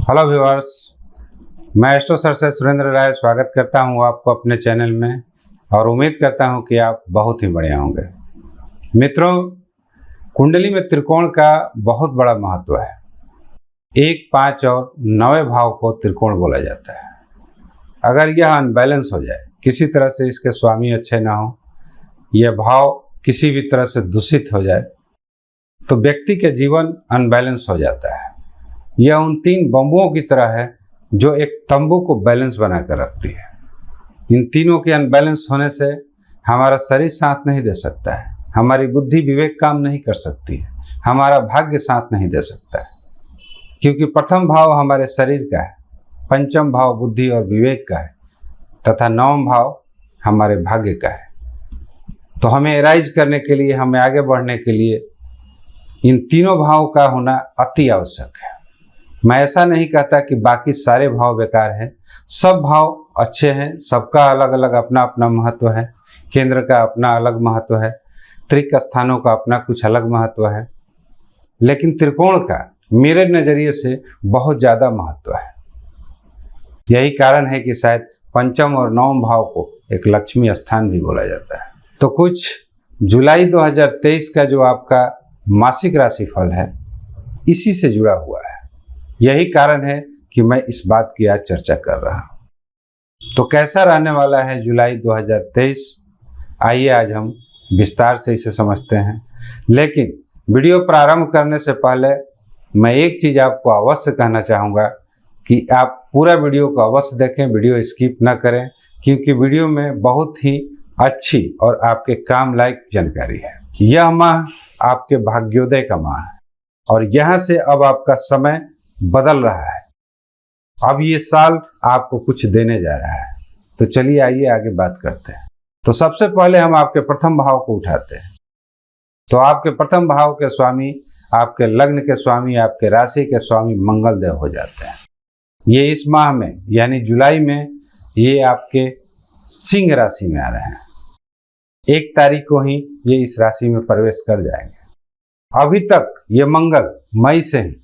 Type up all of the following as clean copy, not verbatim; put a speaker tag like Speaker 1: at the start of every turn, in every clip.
Speaker 1: Hello viewers, मैं astro sir से सुरेंद्र राय स्वागत करता हूं आपको अपने चैनल में और उम्मीद करता हूं कि आप बहुत ही बढ़िया होंगे। मित्रों, कुंडली में त्रिकोण का बहुत बड़ा महत्व है। 1, 5 और 9वें भाव को त्रिकोण बोला जाता है। अगर यह अनबैलेंस हो जाए, किसी तरह से इसके स्वामी अच्छे ना हो, यह भाव किसी भी तरह से दूषित हो जाए तो व्यक्ति के जीवन अनबैलेंस हो जाता है। यह उन 3 बम्बों की तरह है जो एक तंबू को बैलेंस बनाकर रखती है। इन तीनों के अनबैलेंस होने से हमारा शरीर साथ नहीं दे सकता है, हमारी बुद्धि विवेक काम नहीं कर सकती है, हमारा भाग्य साथ नहीं दे सकता है। क्योंकि प्रथम भाव हमारे शरीर का है, पंचम भाव बुद्धि और विवेक का है तथा 9वां भाव हमारे भाग्य का है। तो हमें एराइज करने के लिए, हमें आगे बढ़ने के लिए इन तीनों भाव का होना अति आवश्यक है। मैं ऐसा नहीं कहता कि बाकी सारे भाव बेकार हैं, सब भाव अच्छे हैं, सबका अलग अलग अपना अपना महत्व है, केंद्र का अपना अलग महत्व है, त्रिक स्थानों का अपना कुछ अलग महत्व है, लेकिन त्रिकोण का मेरे नज़रिए से बहुत ज़्यादा महत्व है। यही कारण है कि शायद पंचम और 9वां भाव को एक लक्ष्मी स्थान भी बोला जाता है। तो कुछ जुलाई 2023 का जो आपका मासिक राशिफल है, इसी से जुड़ा हुआ है। यही कारण है कि मैं इस बात की आज चर्चा कर रहा हूँ। तो कैसा रहने वाला है जुलाई 2023, आइए आज हम विस्तार से इसे समझते हैं। लेकिन वीडियो प्रारंभ करने से पहले मैं एक चीज़ आपको अवश्य कहना चाहूँगा कि आप पूरा वीडियो को अवश्य देखें, वीडियो स्किप न करें, क्योंकि वीडियो में बहुत ही अच्छी और आपके काम लायक जानकारी है। यह माह आपके भाग्योदय का माह है और यहाँ से अब आपका समय बदल रहा है। अब ये साल आपको कुछ देने जा रहा है। तो चलिए आइए आगे बात करते हैं। तो सबसे पहले हम आपके प्रथम भाव को उठाते हैं। तो आपके प्रथम भाव के स्वामी, आपके लग्न के स्वामी, आपके राशि के स्वामी मंगल देव हो जाते हैं। ये इस माह में यानी जुलाई में ये आपके सिंह राशि में आ रहे हैं। 1 तारीख को ही ये इस राशि में प्रवेश कर जाएंगे। अभी तक ये मंगल मई से ही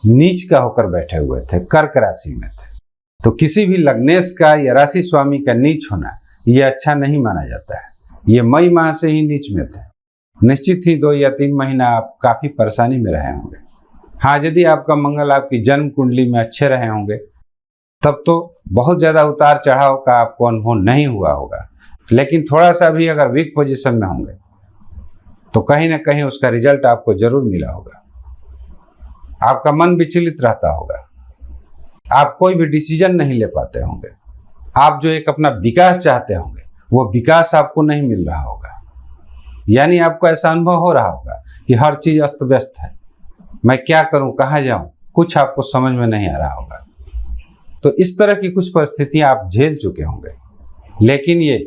Speaker 1: नीच का होकर बैठे हुए थे, कर्क राशि में थे। तो किसी भी लग्नेश का या राशि स्वामी का नीच होना ये अच्छा नहीं माना जाता है। ये मई माह से ही नीच में थे। निश्चित ही 2 या 3 महीना आप काफ़ी परेशानी में रहे होंगे। हाँ, यदि आपका मंगल आपकी जन्म कुंडली में अच्छे रहे होंगे तब तो बहुत ज़्यादा उतार चढ़ाव का आपको अनुभव नहीं हुआ होगा। लेकिन थोड़ा सा भी अगर वीक पोजीशन में होंगे तो कहीं ना कहीं उसका रिजल्ट आपको जरूर मिला होगा। आपका मन विचलित रहता होगा, आप कोई भी डिसीजन नहीं ले पाते होंगे, आप जो एक अपना विकास चाहते होंगे वो विकास आपको नहीं मिल रहा होगा। यानी आपको ऐसा अनुभव हो रहा होगा कि हर चीज़ अस्त व्यस्त है, मैं क्या करूं, कहाँ जाऊं, कुछ आपको समझ में नहीं आ रहा होगा। तो इस तरह की कुछ परिस्थितियां आप झेल चुके होंगे। लेकिन ये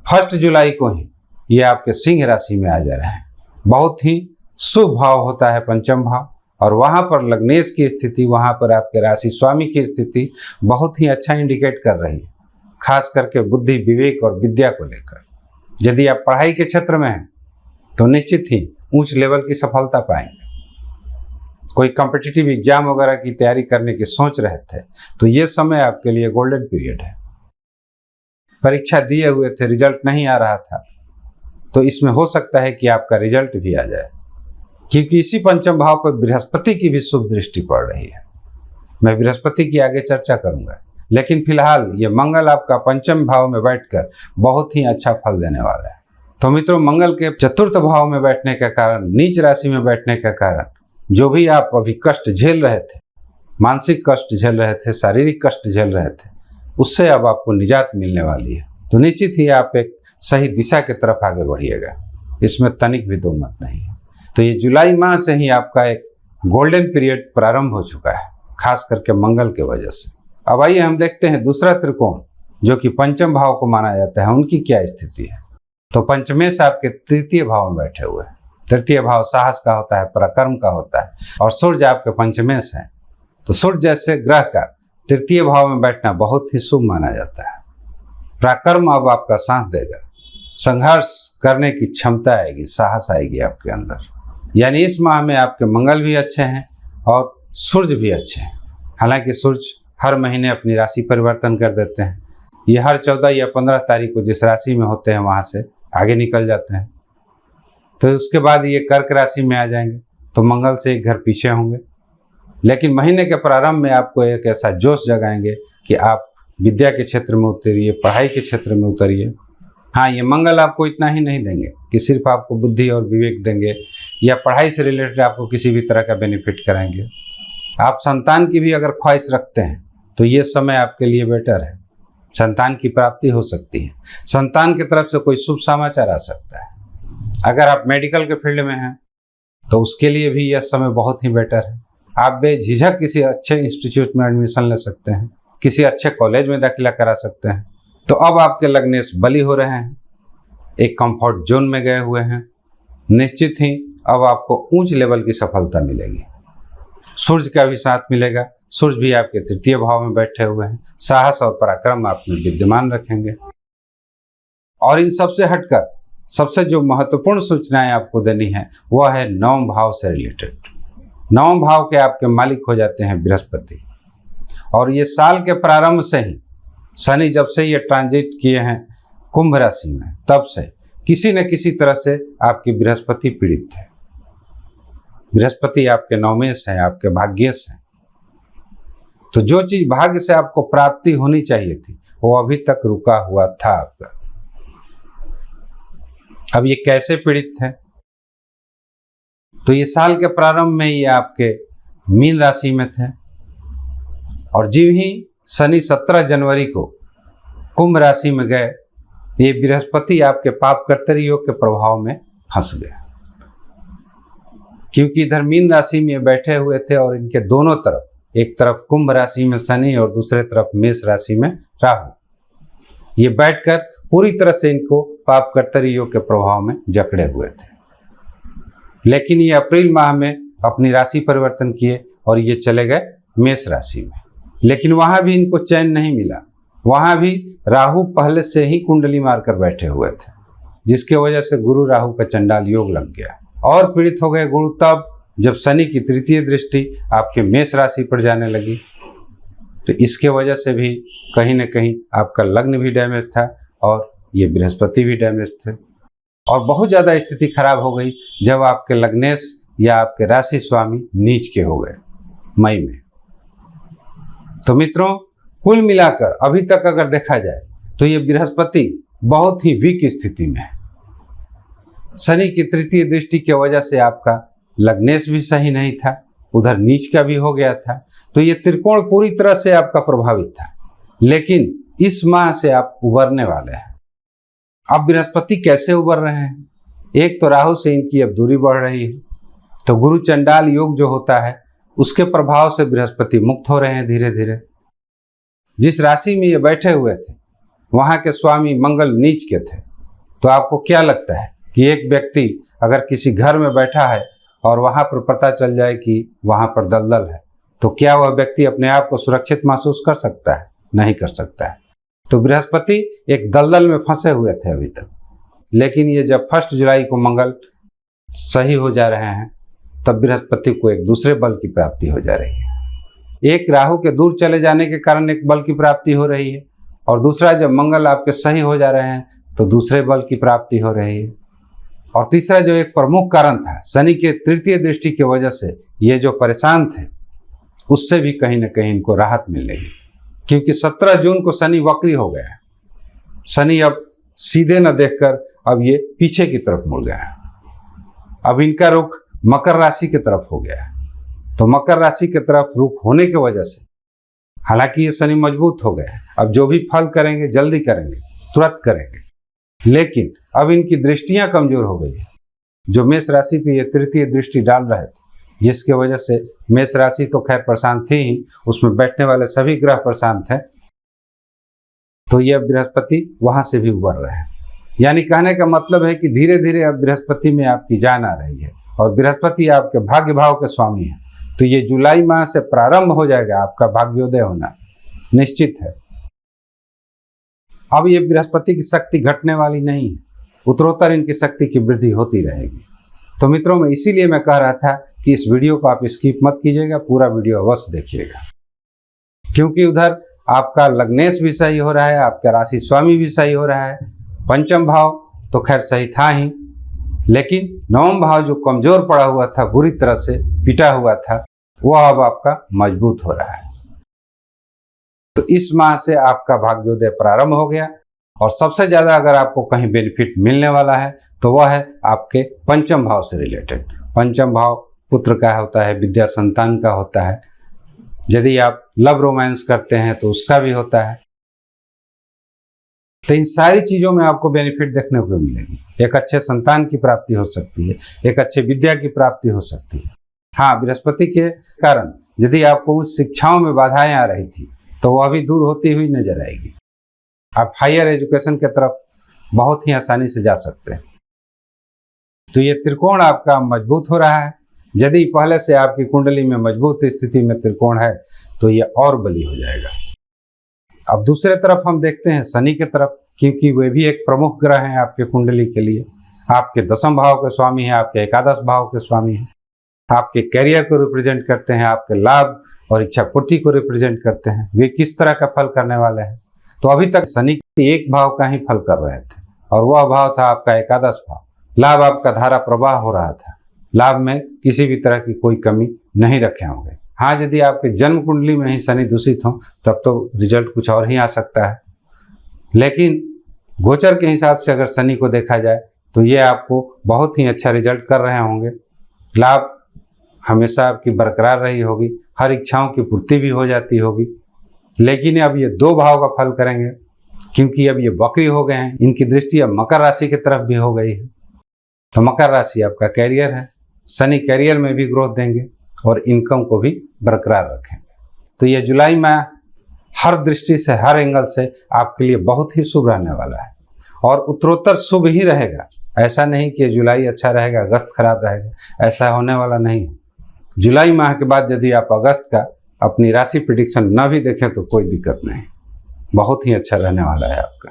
Speaker 1: 1 जुलाई को ही ये आपके सिंह राशि में आ जा रहे हैं। बहुत ही शुभ भाव होता है पंचम भाव, और वहाँ पर लग्नेश की स्थिति, वहाँ पर आपके राशि स्वामी की स्थिति बहुत ही अच्छा इंडिकेट कर रही है, खास करके बुद्धि विवेक और विद्या को लेकर। यदि आप पढ़ाई के क्षेत्र में हैं तो निश्चित ही उच्च लेवल की सफलता पाएंगे। कोई कॉम्पिटिटिव एग्जाम वगैरह की तैयारी करने की सोच रहे थे तो ये समय आपके लिए गोल्डन पीरियड है। परीक्षा दिए हुए थे, रिजल्ट नहीं आ रहा था, तो इसमें हो सकता है कि आपका रिजल्ट भी आ जाए, क्योंकि इसी पंचम भाव पर बृहस्पति की भी शुभ दृष्टि पड़ रही है। मैं बृहस्पति की आगे चर्चा करूंगा, लेकिन फिलहाल ये मंगल आपका पंचम भाव में बैठकर बहुत ही अच्छा फल देने वाला है। तो मित्रों, मंगल के चतुर्थ भाव में बैठने का कारण, नीच राशि में बैठने का कारण, जो भी आप अभी कष्ट झेल रहे थे, मानसिक कष्ट झेल रहे थे, शारीरिक कष्ट झेल रहे थे, उससे अब आपको निजात मिलने वाली है। तो निश्चित ही आप एक सही दिशा की तरफ आगे बढ़िएगा, इसमें तनिक भी दो मत नहीं है। तो ये जुलाई माह से ही आपका एक गोल्डन पीरियड प्रारंभ हो चुका है, खास करके मंगल के वजह से। अब आइए हम देखते हैं दूसरा त्रिकोण जो कि पंचम भाव को माना जाता है, उनकी क्या स्थिति है। तो पंचमेश आपके तृतीय भाव में बैठे हुए हैं। तृतीय भाव साहस का होता है, पराक्रम का होता है, और सूर्य आपके पंचमेश है। तो सूर्य जैसे ग्रह का तृतीय भाव में बैठना बहुत ही शुभ माना जाता है। पराक्रम अब आपका साथ देगा, संघर्ष करने की क्षमता आएगी, साहस आएगी आपके अंदर। यानी इस माह में आपके मंगल भी अच्छे हैं और सूर्य भी अच्छे हैं। हालांकि सूर्य हर महीने अपनी राशि परिवर्तन कर देते हैं। ये हर 14 या 15 तारीख को जिस राशि में होते हैं वहाँ से आगे निकल जाते हैं। तो उसके बाद ये कर्क राशि में आ जाएंगे, तो मंगल से एक घर पीछे होंगे। लेकिन महीने के प्रारंभ में आपको एक ऐसा जोश जगाएंगे कि आप विद्या के क्षेत्र में उतरिए, पढ़ाई के क्षेत्र में उतरिए। हाँ, ये मंगल आपको इतना ही नहीं देंगे कि सिर्फ आपको बुद्धि और विवेक देंगे या पढ़ाई से रिलेटेड आपको किसी भी तरह का बेनिफिट कराएंगे। आप संतान की भी अगर ख्वाहिश रखते हैं तो ये समय आपके लिए बेटर है। संतान की प्राप्ति हो सकती है, संतान की तरफ से कोई शुभ समाचार आ सकता है। अगर आप मेडिकल के फील्ड में हैं तो उसके लिए भी यह समय बहुत ही बेटर है। आप बेझिझक किसी अच्छे इंस्टीट्यूट में एडमिशन ले सकते हैं, किसी अच्छे कॉलेज में दाखिला करा सकते हैं। तो अब आपके लग्नेश बली हो रहे हैं, एक कंफर्ट जोन में गए हुए हैं। निश्चित ही अब आपको ऊंच लेवल की सफलता मिलेगी। सूर्य का भी साथ मिलेगा। सूर्य भी आपके तृतीय भाव में बैठे हुए हैं। साहस और पराक्रम आप में विद्यमान रखेंगे। और इन सबसे हटकर सबसे जो महत्वपूर्ण सूचनाएं आपको देनी है वह है नवम भाव से रिलेटेड। नवम भाव के आपके मालिक हो जाते हैं बृहस्पति। और ये साल के प्रारंभ से ही शनि जब से ये ट्रांजिट किए हैं कुंभ राशि में, तब से किसी न किसी तरह से आपकी बृहस्पति पीड़ित है। बृहस्पति आपके नवमेश हैं, आपके भाग्येश हैं। तो जो चीज भाग्य से आपको प्राप्ति होनी चाहिए थी वो अभी तक रुका हुआ था आपका। अब ये कैसे पीड़ित है? तो ये साल के प्रारंभ में ये आपके मीन राशि में थे और जीव ही शनि 17 जनवरी को कुंभ राशि में गए, ये बृहस्पति आपके पाप कर्तरी योग के प्रभाव में फंस गए। क्योंकि इधर मीन राशि में बैठे हुए थे और इनके दोनों तरफ, एक तरफ कुंभ राशि में शनि और दूसरे तरफ मेष राशि में राहु, ये बैठकर पूरी तरह से इनको पाप कर्तरी योग के प्रभाव में जकड़े हुए थे। लेकिन ये अप्रैल माह में अपनी राशि परिवर्तन किए और ये चले गए मेष राशि में। लेकिन वहां भी इनको चैन नहीं मिला। वहां भी राहु पहले से ही कुंडली मारकर बैठे हुए थे, जिसके वजह से गुरु राहु का चंडाल योग लग गया और पीड़ित हो गए गुरु तब जब शनि की तृतीय दृष्टि आपके मेष राशि पर जाने लगी। तो इसके वजह से भी कहीं ना कहीं आपका लग्न भी डैमेज था और ये बृहस्पति भी डैमेज थे। और बहुत ज़्यादा स्थिति खराब हो गई जब आपके लग्नेश या आपके राशि स्वामी नीच के हो गए मई में। तो मित्रों, कुल मिलाकर अभी तक अगर देखा जाए तो ये बृहस्पति बहुत ही वीक स्थिति में है। शनि की तृतीय दृष्टि की वजह से आपका लग्नेश भी सही नहीं था, उधर नीच का भी हो गया था। तो ये त्रिकोण पूरी तरह से आपका प्रभावित था। लेकिन इस माह से आप उबरने वाले हैं। अब बृहस्पति कैसे उबर रहे हैं? एक तो राहु से इनकी अब दूरी बढ़ रही है, तो गुरु चंडाल योग जो होता है उसके प्रभाव से बृहस्पति मुक्त हो रहे हैं धीरे धीरे। जिस राशि में ये बैठे हुए थे वहां के स्वामी मंगल नीच के थे। तो आपको क्या लगता है कि एक व्यक्ति अगर किसी घर में बैठा है और वहां पर पता चल जाए कि वहां पर दलदल है, तो क्या वह व्यक्ति अपने आप को सुरक्षित महसूस कर सकता है? नहीं कर सकता है। तो बृहस्पति एक दलदल में फंसे हुए थे अभी तक। लेकिन ये जब 1 जुलाई को मंगल सही हो जा रहे हैं तब बृहस्पति को एक दूसरे बल की प्राप्ति हो जा रही है। एक राहु के दूर चले जाने के कारण एक बल की प्राप्ति हो रही है और दूसरा जब मंगल आपके सही हो जा रहे हैं तो दूसरे बल की प्राप्ति हो रही है। और तीसरा जो एक प्रमुख कारण था शनि के तृतीय दृष्टि की वजह से ये जो परेशान थे उससे भी कहीं ना कहीं इनको राहत मिल रही है। क्योंकि 17 जून को शनि वक्री हो गया। शनि अब सीधे न देखकर अब ये पीछे की तरफ मुड़ गया। अब इनका रुख मकर राशि की तरफ हो गया। तो मकर राशि की तरफ रुख होने की वजह से हालांकि ये शनि मजबूत हो गए, अब जो भी फल करेंगे जल्दी करेंगे, तुरंत करेंगे। लेकिन अब इनकी दृष्टियां कमजोर हो गई है। जो मेष राशि पे ये तृतीय दृष्टि डाल रहे थे, जिसके वजह से मेष राशि तो खैर परेशान थी ही, उसमें बैठने वाले सभी ग्रह परेशान थे। तो ये बृहस्पति वहां से भी उबर रहे हैं। यानी कहने का मतलब है कि धीरे धीरे अब बृहस्पति में आपकी जान आ रही है और बृहस्पति आपके भाग्य भाव के स्वामी है। तो ये जुलाई माह से प्रारंभ हो जाएगा आपका भाग्योदय होना निश्चित है। अब ये बृहस्पति की शक्ति घटने वाली नहीं है, उत्तरोत्तर इनकी शक्ति की वृद्धि होती रहेगी। तो मित्रों, मैं इसीलिए मैं कह रहा था कि इस वीडियो को आप स्किप मत कीजिएगा, पूरा वीडियो अवश्य देखिएगा। क्योंकि उधर आपका लग्नेश भी सही हो रहा है, आपका राशि स्वामी भी सही हो रहा है। पंचम भाव तो खैर सही था ही, लेकिन नवम भाव जो कमजोर पड़ा हुआ था, बुरी तरह से पिटा हुआ था, वह अब आपका मजबूत हो रहा है। तो इस माह से आपका भाग्योदय प्रारंभ हो गया। और सबसे ज्यादा अगर आपको कहीं बेनिफिट मिलने वाला है तो वह है आपके पंचम भाव से रिलेटेड। पंचम भाव पुत्र का होता है, विद्या संतान का होता है। यदि आप लव रोमांस करते हैं तो उसका भी होता है। तो इन सारी चीजों में आपको बेनिफिट देखने को मिलेगी। एक अच्छे संतान की प्राप्ति हो सकती है, एक अच्छे विद्या की प्राप्ति हो सकती है। हाँ, बृहस्पति के कारण यदि आपको उस शिक्षाओं में बाधाएं आ रही थी तो वह भी दूर होती हुई नजर आएगी। आप हायर एजुकेशन की तरफ बहुत ही आसानी से जा सकते हैं। तो ये त्रिकोण आपका मजबूत हो रहा है। यदि पहले से आपकी कुंडली में मजबूत स्थिति में त्रिकोण है तो ये और बली हो जाएगा। अब दूसरे तरफ हम देखते हैं शनि के तरफ, क्योंकि वे भी एक प्रमुख ग्रह हैं आपके कुंडली के लिए। आपके दसम भाव के स्वामी हैं, आपके एकादश भाव के स्वामी हैं, आपके कैरियर को रिप्रेजेंट करते हैं, आपके लाभ और इच्छा पूर्ति को रिप्रेजेंट करते हैं। वे किस तरह का फल करने वाले हैं? तो अभी तक शनि एक भाव का ही फल कर रहे थे और वह भाव था आपका एकादश भाव। लाभ आपका धारा प्रवाह हो रहा था, लाभ में किसी भी तरह की कोई कमी नहीं रखे होंगे। हाँ, यदि आपके जन्म कुंडली में ही शनि दूषित हो तब तो रिजल्ट कुछ और ही आ सकता है, लेकिन गोचर के हिसाब से अगर शनि को देखा जाए तो ये आपको बहुत ही अच्छा रिजल्ट कर रहे होंगे। लाभ हमेशा आपकी बरकरार रही होगी, हर इच्छाओं की पूर्ति भी हो जाती होगी। लेकिन अब ये दो भाव का फल करेंगे, क्योंकि अब ये वक्री हो गए हैं। इनकी दृष्टि अब मकर राशि की तरफ भी हो गई है। तो मकर राशि आपका कैरियर है। शनि कैरियर में भी ग्रोथ देंगे और इनकम को भी बरकरार रखेंगे। तो ये जुलाई माह हर दृष्टि से, हर एंगल से आपके लिए बहुत ही शुभ रहने वाला है और उत्तरोत्तर शुभ ही रहेगा। ऐसा नहीं कि जुलाई अच्छा रहेगा, अगस्त खराब रहेगा, ऐसा होने वाला नहीं है। जुलाई माह के बाद यदि आप अगस्त का अपनी राशि प्रेडिक्शन न भी देखें तो कोई दिक्कत नहीं, बहुत ही अच्छा रहने वाला है आपका।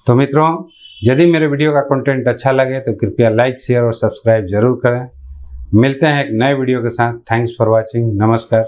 Speaker 1: तो मित्रों, यदि मेरे वीडियो का कंटेंट अच्छा लगे तो कृपया लाइक, शेयर और सब्सक्राइब जरूर करें। मिलते हैं एक नए वीडियो के साथ। Thanks for watching. नमस्कार।